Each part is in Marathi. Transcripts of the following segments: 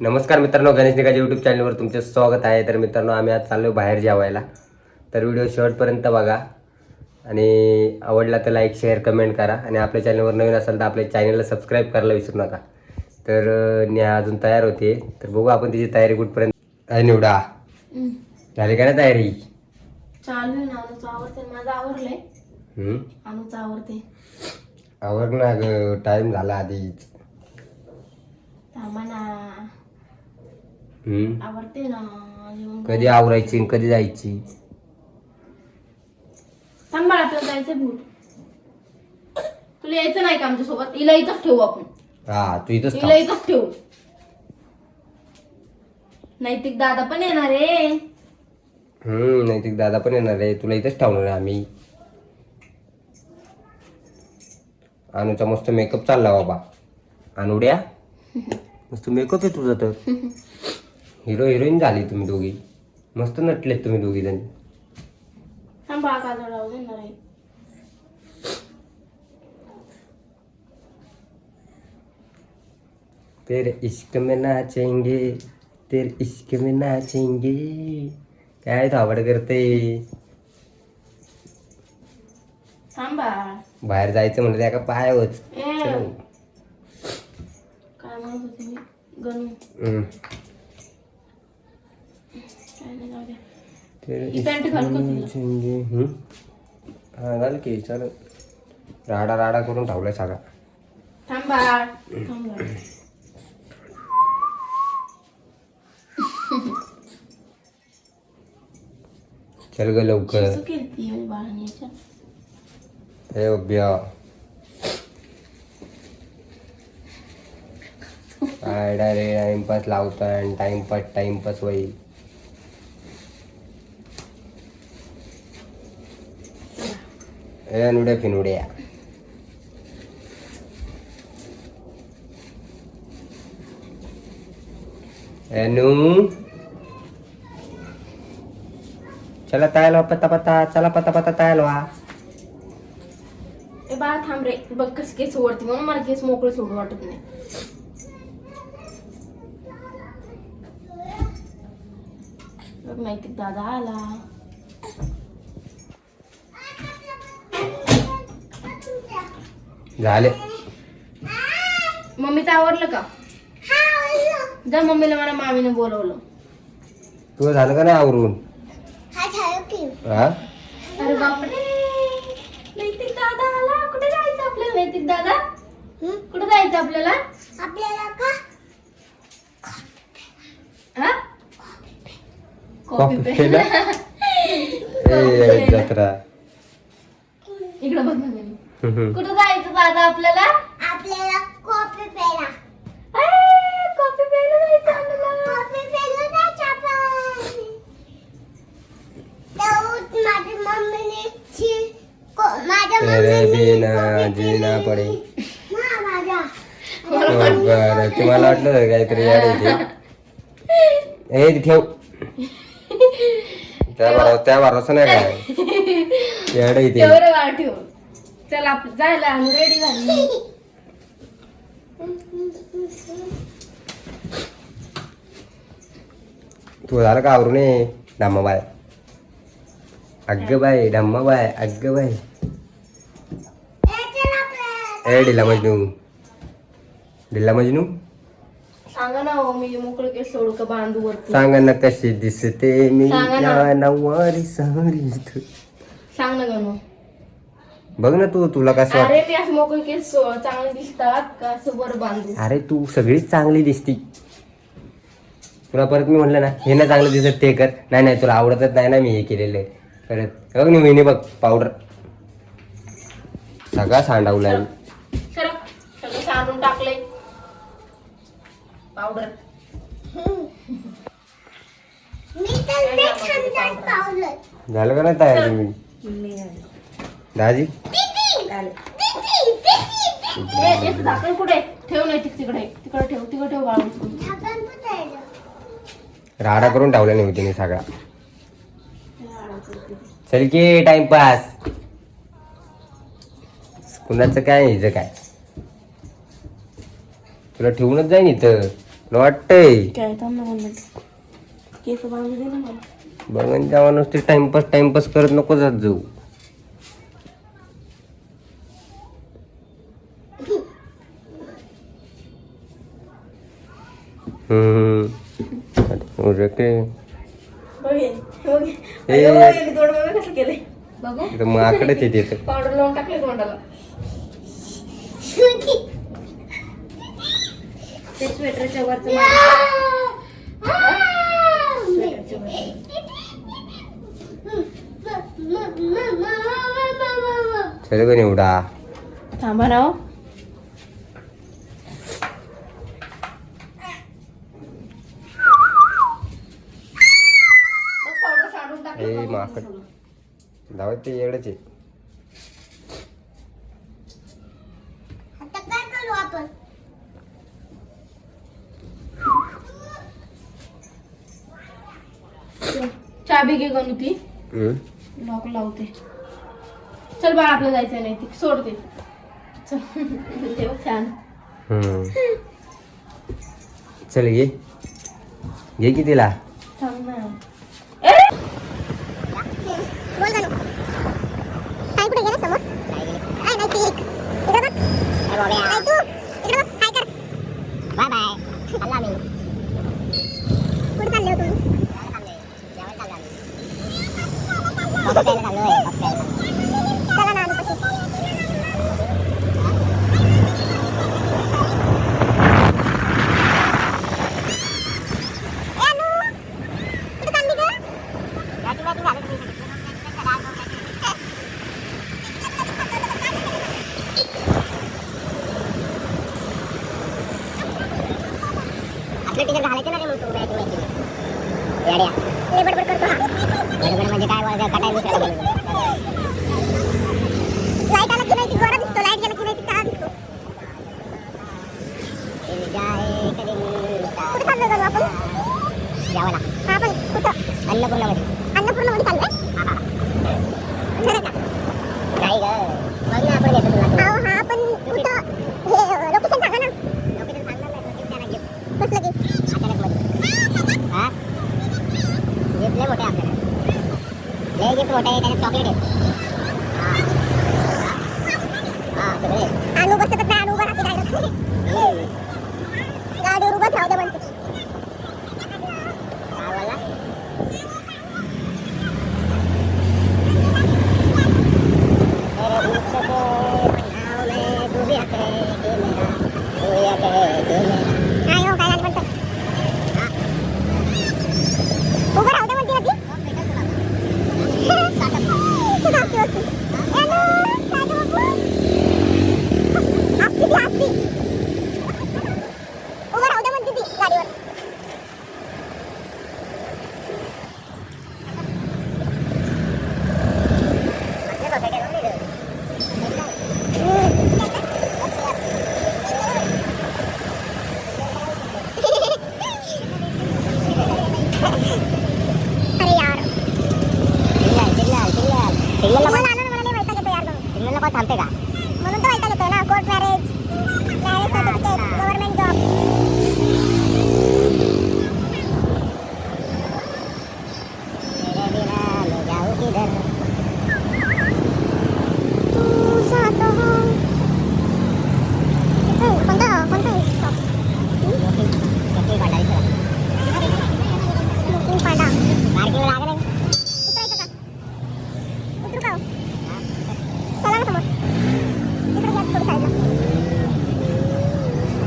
नमस्कार मित्रांनो, गणेश निकाजी यूट्यूब चॅनलवर तुमचे स्वागत आहे. तर मित्रांनो, आम्ही आज चाललो बाहेर जेवायला. तर व्हिडिओ शेवटपर्यंत बघा आणि आवडला तर लाईक शेअर कमेंट करा. आणि आपल्या चॅनलवर नवीन असाल तर आपल्या चॅनलला सबस्क्राईब करायला विसरू नका. तर नेहा अजून तयार होते, तर बघू आपण तिची तयारी कुठपर्यंत आहे. निवडा झाली का ना तयारी? चालू आहे ना. अनुचं आवडते, माझं आवरलंय. अनुचं आवडते. आवर ना ग, टाइम झाला आधीच. थांबा ना, आवडते ना. कधी आवरायची आणि कधी जायची? थांबा, आपल्याला जायचंय भूल. तुला यायचं नाही का आमच्यासोबत? हिला इथंच ठेवू आपण. हा, तू इथंच हिला इथंच ठेवू. नैतिक दादा पण येणार आहे. नैतिक दादा पण येणार आहे. तुला इथंच ठेवणार आहे आम्ही. अनुचा मस्त मेकअप चालला बाबा. अनुड्या मस्त मेकअप आहे तुझा. तर हिरो हिरोईन झाली तुम्ही दोघी. मस्त नटलेत तुम्ही दोघी जण. थांबा, काजळ लावू देणार आहे. तेरे इश्क में नाचेंगे, तेरे इश्क में नाचेंगे. काय धावड करते. थांबा, बाहेर जायचं म्हणलं त्या का पायवच. काय म्हणत होते मी? गणू काय नाही, जाऊ द्या. ही पॅन्ट घालू का तुला? हा घाल की. चल, राडा राडा करून ठेवलाय सगळा. थांबा थांबा. चल ग लवकर. शिजू केलती म्हणजे बाळाने याच्या. ए उभ्या काय डायरेक्ट टाइमपास लावता आणि टाइमपास होईल. ए अनुड्या फिनुड्या. एनू चला तयार पत्ता पत्ता. चला पत्ता पत्ता तयार व्हा. ए बाळा थांब रे. बघ कस केस ओढते, म्हणून मला केस मोकळे सोडू वाटत नाही. बघ, माहिती दादा आला. झाले. मम्मीचं आवरलं का? जा मम्मीला, मला मामीने बोलवलं. तुझं झालं का नाही आवरून? हा, अरे बापरे, नैतिक दादा आला. कुठे जायचं आपल्याला? नैतिक दादा कुठे जायचं आपल्याला? हा? कॉफी प्यायला? ए जत्रा. इकडे बघ ना. कुठे जायचं दादा आपल्याला? कॉफी प्यायला जायचं आपल्याला. तेरे बिना जीना पडे. बरं, तुम्हाला वाटलं काहीतरी याड येते. ए ती ठेव. त्या भरोसा नाही काय याड येते. तेवढं वाट ठेव. चल आपण जायला. आणि रेडी झाली. तू झालं का आवरून? धाम्मा बाय. अग्ग बाय, धाम्मा बाय, अग्ग बाय. ए ढिल्ला मजनू सांगा ना हो, मी मोकळे केस सोडू का बांधू वरती? सांग ना कशी दिसते मी सांगा ना. या नऊवारी साडीत. सांग ना गणू. बघ ना तुला कसं वाटतं? अरे मी असं मोकळे केस चांगले दिसतात का असं वर बांधू? अरे तू सगळीच चांगली दिसती. तुला परत मी म्हणलं ना हे ना चांगलं दिसत ते कर. नाही तुला आवडतच नाही ना मी हे केलेलं. परत बघ ना मी बघ पावडर सगळा सांडावलाय. सगळं सांडून टाकलंय पावडर. झालं का नाही तयार तुम्ही? दाजी झाकण कुठे ठेव? नाही तिकडे ठेव बाळा. राडा करून ठेवला नाही होती सगळा. चल की टाइमपास. कुणाचं काय हिचं काय? तुला ठेवूनच जाईन इथं. वाटतंय काय थांब ना 2 मिनिट. केस बांधू दे ना मला. बघून जेव्हा नुसती टाइमपास करत नको जात जाऊ. उरके बघू माकडच येते पावडर लावून टाकले तोंडाला. ते स्वेटरच्या वरचं चल कोणी उडा थांबा ना हो. ए माकड धावत ते एवढंच आहे. आता काय करू आपण? चाबी घे गणू ती लॉक लावते. चल बाळा आपलं जायचं नाही ती सोडते. चल देव छान. चल घे घे की तिला. थांब ना. बोल गणू. काय कुठे गेला समोर? काय नाही ते एक. इकडे बघ. काय तू? इकडे बघ. काय कर? Bye bye. चला मी. कुठे चालले हो तुम्ही? चला ना आम्ही पशी. टिकट घालायचं ना रे मग तू बॅग माहिती येड्या लय बडबड करतो हा. बडबड म्हणजे काय बोलायचं कटाय दुसऱ्याला लाईट आला की नाही ती गोरा दिसतो. लाईट गेला की नाही ती काळा दिसतो. कुठे चाललो गं आपण? जेवायला. हा पण कुठं? अन्नपूर्णामध्ये. अन्नपूर्णामध्ये चाललोय? खरं का? नाही गं मग ना आपण येतो तुला. अहो हा पण कुठं हे लोकेशन सांगा ना. लोकेशन सांगणार नाही त्यांना गिफ्ट कसलं गिफ्ट? अचानक मध्ये हा गिफ्ट लय मोठे आपल्याकडे. लय गिफ्ट मोठे आहे त्याच्यात चॉकलेट आहे. हा सगळे अनु बसतच नाही. अनु उभा राहते डायरेक्ट गाडीवर उभा ठेवते म्हणते. काय बोलला? नाही हो काय झालं म्हणतात. उभं राहू दे म्हणते ना ती. तू धाकटी होती. काय गं बाबू? हसती ती हसती. उभं राहू दे म्हणते ती गाडीवर. अरे यार सिग्नलला मला नाही वैताग येतो यार. सिग्नलला पण थांबते का? म्हणून तर वैताग येतो ना. Court marriage certificate government job.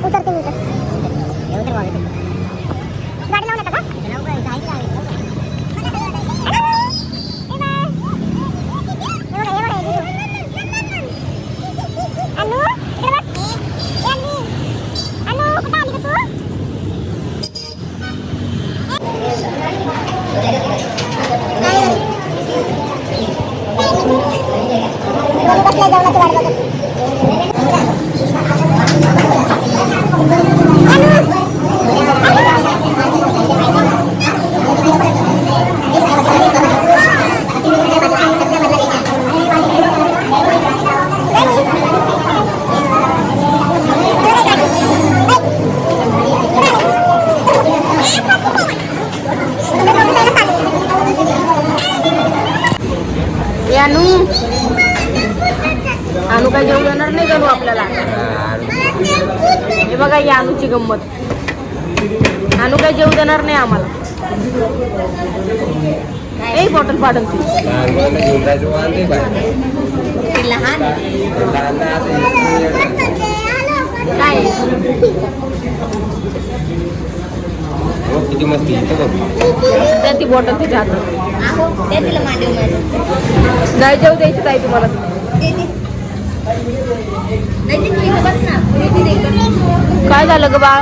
उतरते मी तर. गाडी लावून येतं का? यानू अनु काय जेवू देणार नाही गणू आपल्याला. हे बघा या अनुची गंमत. अनु काय जेवू देणार नाही आम्हाला. एक बॉटल पाडून ती काय किती मस्ती त्या ती बॉटल तिच्या हातात नाही जेवू द्यायची ताई तुम्हाला. काय झालं ग बाळ.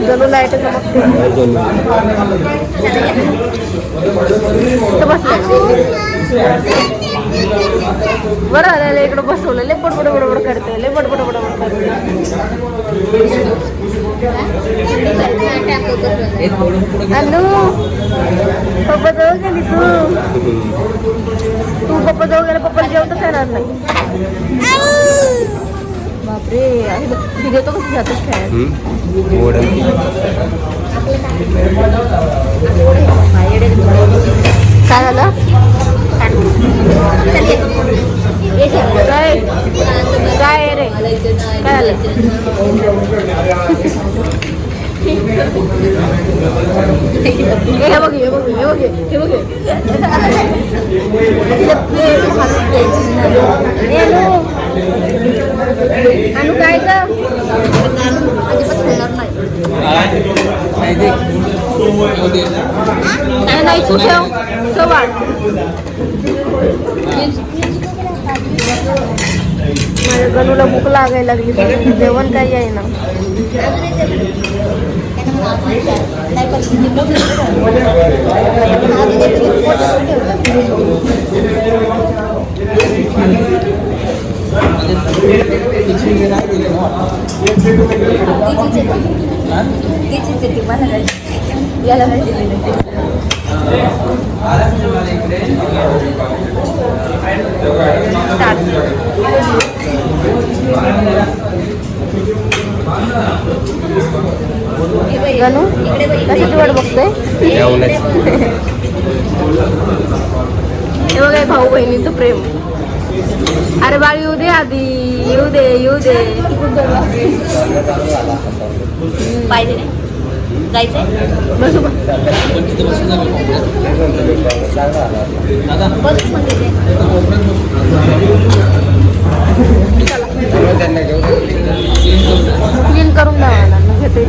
जणू लाईट बरं आलं इकडं बसवलं. लय बडबड बडबड करते. लय बडबड बडबड करते. अनु पप्पा जवळ गेली तू. तू पप्पा जवळ गेला पप्पाला जेवतच येणार नाही. बापरे ती देतो कसं जातच खेळायला. काय झालं काय काय रे काय झालं. हे बघ हे बघ हे बघ हे बघ अनु काय ग नाही तू ठेव सवाल. माझ्या गणूला भूक लागायला लागली. जेवण काही आहे ना. गणू कशाची वाट बघतोय. हे बघा भाऊ बहिणीचं प्रेम. अरे बाळ येऊ दे आधी. येऊ दे येऊ दे. पाहिजे नाही जायचंय. बसू क्लीन करून द्यावा घेते.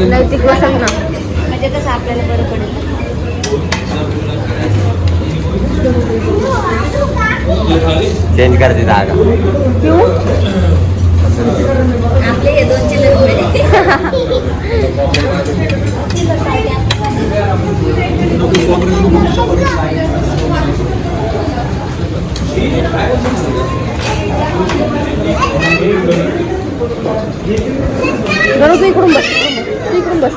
नैतिक बसल ना म्हणजे कसं आपल्याला बरं पडेल. चेंज करते जागा. आपले हे 2 चिल्लर गणू तू इकडून बस. तू इकडून बस.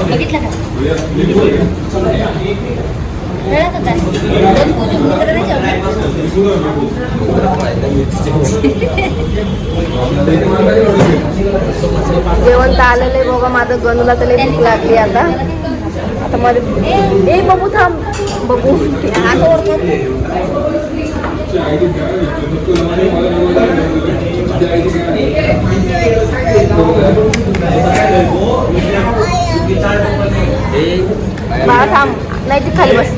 बघितलं का जेवण तर आलेलं आहे बाबा. माझं गणूला तर लई भूक लागली आता. आता माझं ए बघू थांब बघू. बाळा थांब नाही ती खाली बस.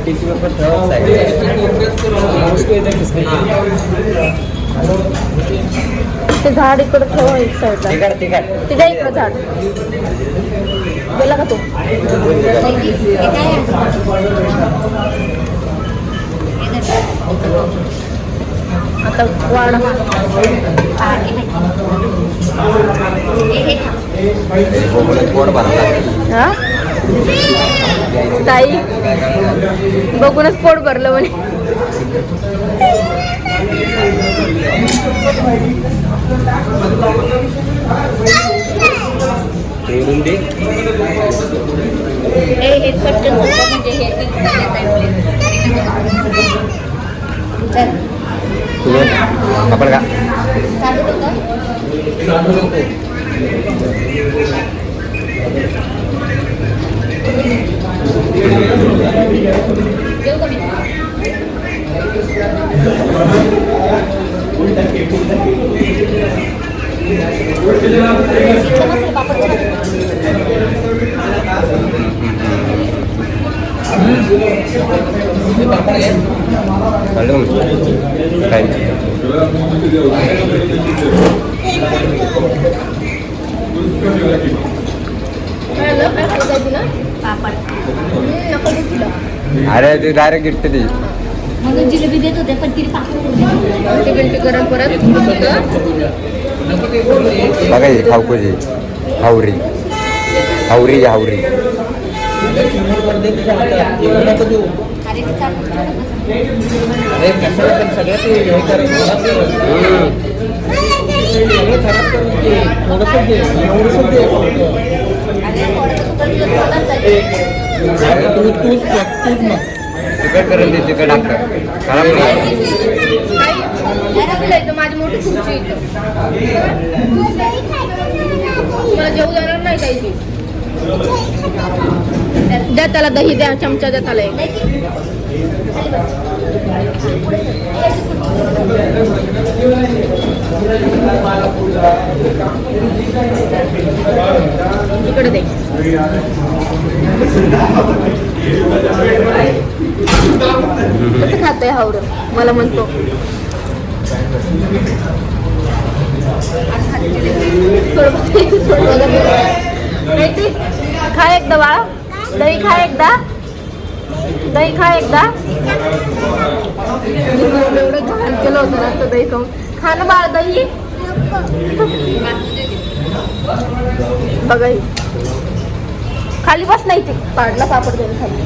टिश्यू पेपर ठेवाच ते झाड इकडं ठेवा एक साईडला. तिकड ते द्या इकडं झाड. गेला का तो? आता वाढ पोट भरला. हा ताई बघूनच पोट भरलं म्हणे. तोडून दे. हे पटकन म्हणजे हे आपण का अरे तू डायरेक्ट गिफ्ट दे. मग जिलेबी देत होते पण तिने पापड बिलटी करून परत बघा ही खाऊकोजी हावरी हावरी हावरी तिकट करून दे. तिकट खराब माझी मोठी खुर्ची इथं. मला जेवू जाणार नाही काही ती. द्या त्याला दही द्या. चमचा द्या त्याला एक. इकडे दे. कसं खातोय हावडं मला म्हणतो. खा एकदा बाळा. दही खा एकदा. दही खा एकदा. एवढं घाण केलं होतं ना दही खाऊन. खा ना बाळ दही. बघा खाली बस नाही ते पाडला पापड देऊन खाली.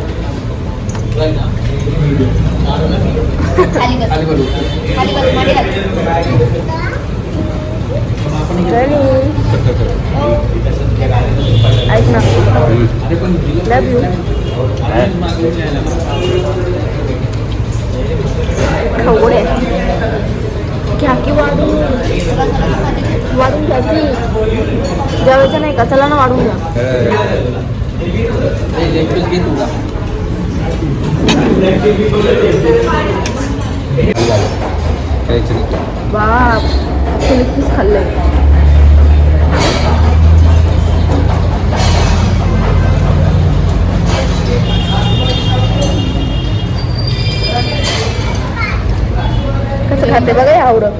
ऐक ना लव यू. खवडे घ्या की वाढून घ्या की. जेवायचं नाही का? चला ना वाढून घ्या. बाप पीस खाल्लंय. कसं खाते बघा आवडं.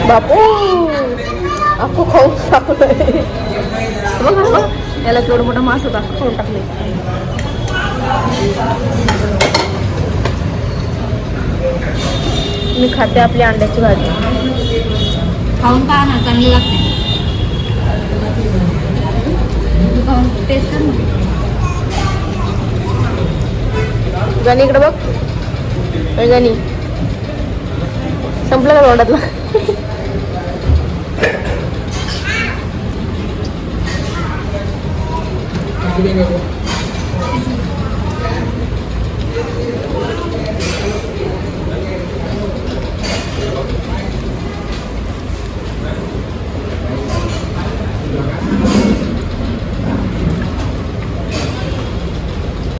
बापू अख्खू खाऊन टाकलंय. बघा याला केवढं मोठा मास होता. खाऊन टाकले. मी खाते आपली अंड्याची भाजी. खाऊन पहा ना चांगली लागते. खाऊन टेस्ट कर ना. गाणी इकडे बघ. गाणी संपलं का तोंडातला.